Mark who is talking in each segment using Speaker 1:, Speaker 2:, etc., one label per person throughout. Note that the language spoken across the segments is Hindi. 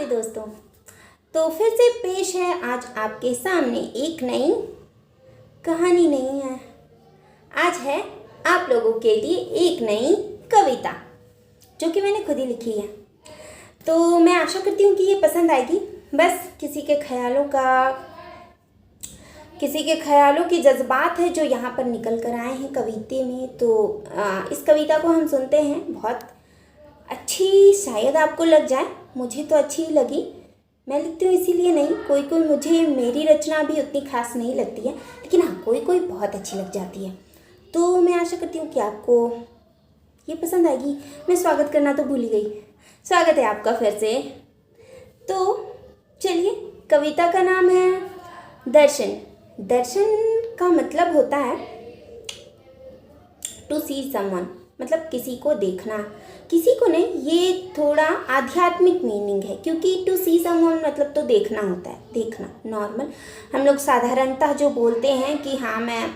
Speaker 1: नमस्ते दोस्तों। तो फिर से पेश है आज आपके सामने एक नई कहानी नहीं है, आज है आप लोगों के लिए एक नई कविता जो कि मैंने खुद ही लिखी है। तो मैं आशा करती हूँ कि ये पसंद आएगी। बस किसी के ख्यालों की जज्बात है जो यहाँ पर निकल कर आए हैं कविता में। तो इस कविता को हम सुनते हैं। बहुत अच्छी शायद आपको लग जाए, मुझे तो अच्छी ही लगी। मैं लिखती हूँ इसीलिए नहीं, कोई मुझे मेरी रचना भी उतनी खास नहीं लगती है, लेकिन हाँ कोई बहुत अच्छी लग जाती है। तो मैं आशा करती हूँ कि आपको ये पसंद आएगी। मैं स्वागत करना तो भूल ही गई। स्वागत है आपका फिर से। तो चलिए, कविता का नाम है दर्शन। दर्शन का मतलब होता है टू सी समवन, मतलब किसी को देखना। किसी को नहीं, ये थोड़ा आध्यात्मिक मीनिंग है, क्योंकि टू सी समवन मतलब तो देखना होता है। देखना नॉर्मल हम लोग साधारणतः जो बोलते हैं कि हाँ मैं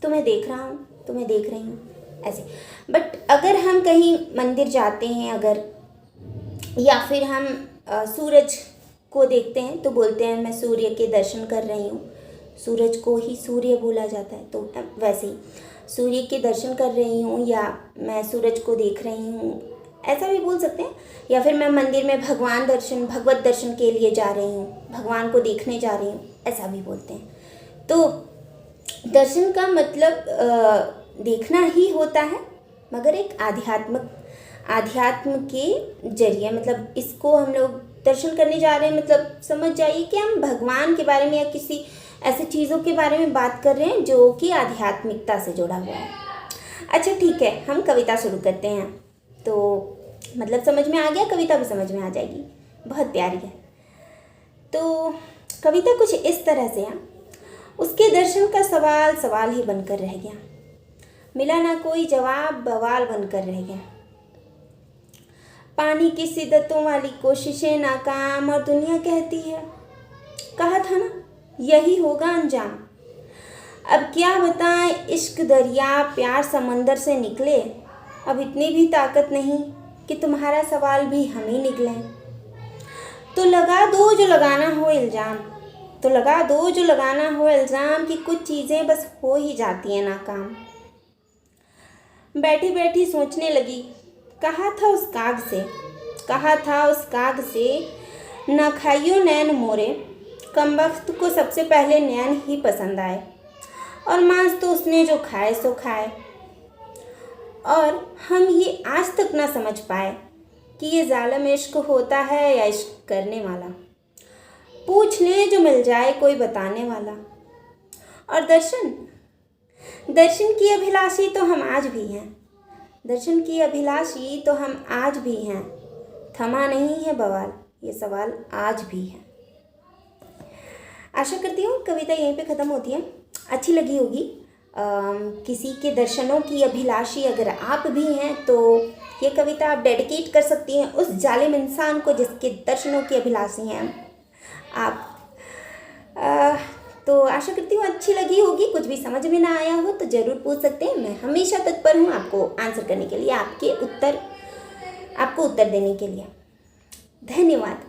Speaker 1: तुम्हें देख रहा हूँ, तुम्हें देख रही हूँ, ऐसे। बट अगर हम कहीं मंदिर जाते हैं अगर, या फिर हम सूरज को देखते हैं तो बोलते हैं मैं सूर्य के दर्शन कर रही हूँ। सूरज को ही सूर्य बोला जाता है, तो वैसे ही सूर्य के दर्शन कर रही हूँ, या मैं सूरज को देख रही हूँ, ऐसा भी बोल सकते हैं। या फिर मैं मंदिर में भगवत दर्शन के लिए जा रही हूँ, भगवान को देखने जा रही हूँ, ऐसा भी बोलते हैं। तो दर्शन का मतलब देखना ही होता है, मगर एक आध्यात्म के जरिए, मतलब इसको हम लोग दर्शन करने जा रहे हैं, मतलब समझ जाइए कि हम भगवान के बारे में या किसी ऐसे चीज़ों के बारे में बात कर रहे हैं जो कि आध्यात्मिकता से जुड़ा हुआ है। अच्छा ठीक है, हम कविता शुरू करते हैं। तो मतलब समझ में आ गया, कविता भी समझ में आ जाएगी, बहुत प्यारी है। तो कविता कुछ इस तरह से है। उसके दर्शन का सवाल ही बनकर रह गया, मिला ना कोई जवाब, बवाल बनकर रह गया। पानी की शिद्दतों वाली कोशिशें नाकाम, और दुनिया कहती है कहा था ना यही होगा अंजाम। अब क्या बताएं, इश्क दरिया प्यार समंदर से निकले, अब इतनी भी ताकत नहीं कि तुम्हारा सवाल भी हम ही निकलें। तो लगा दो जो लगाना हो इल्ज़ाम, कि कुछ चीज़ें बस हो ही जाती हैं नाकाम। बैठी बैठी सोचने लगी, कहा था उस काग से ना खाइयो नैन मोरे, कमबख्त को सबसे पहले नैन ही पसंद आए, और मांस तो उसने जो खाए सो खाए। और हम ये आज तक ना समझ पाए कि ये जालिम इश्क होता है या इश्क करने वाला। पूछ ले जो मिल जाए कोई बताने वाला। और दर्शन की अभिलाषी तो हम आज भी हैं। थमा नहीं है बवाल, ये सवाल आज भी है। आशा करती हूँ कविता यहीं पे ख़त्म होती है। अच्छी लगी होगी। किसी के दर्शनों की अभिलाषी अगर आप भी हैं तो ये कविता आप डेडिकेट कर सकती हैं उस जालिम इंसान को जिसके दर्शनों की अभिलाषी हैं आप। तो आशा करती हूँ अच्छी लगी होगी। कुछ भी समझ में ना आया हो तो ज़रूर पूछ सकते हैं, मैं हमेशा तत्पर हूँ आपको आंसर करने के लिए, आपको उत्तर देने के लिए। धन्यवाद।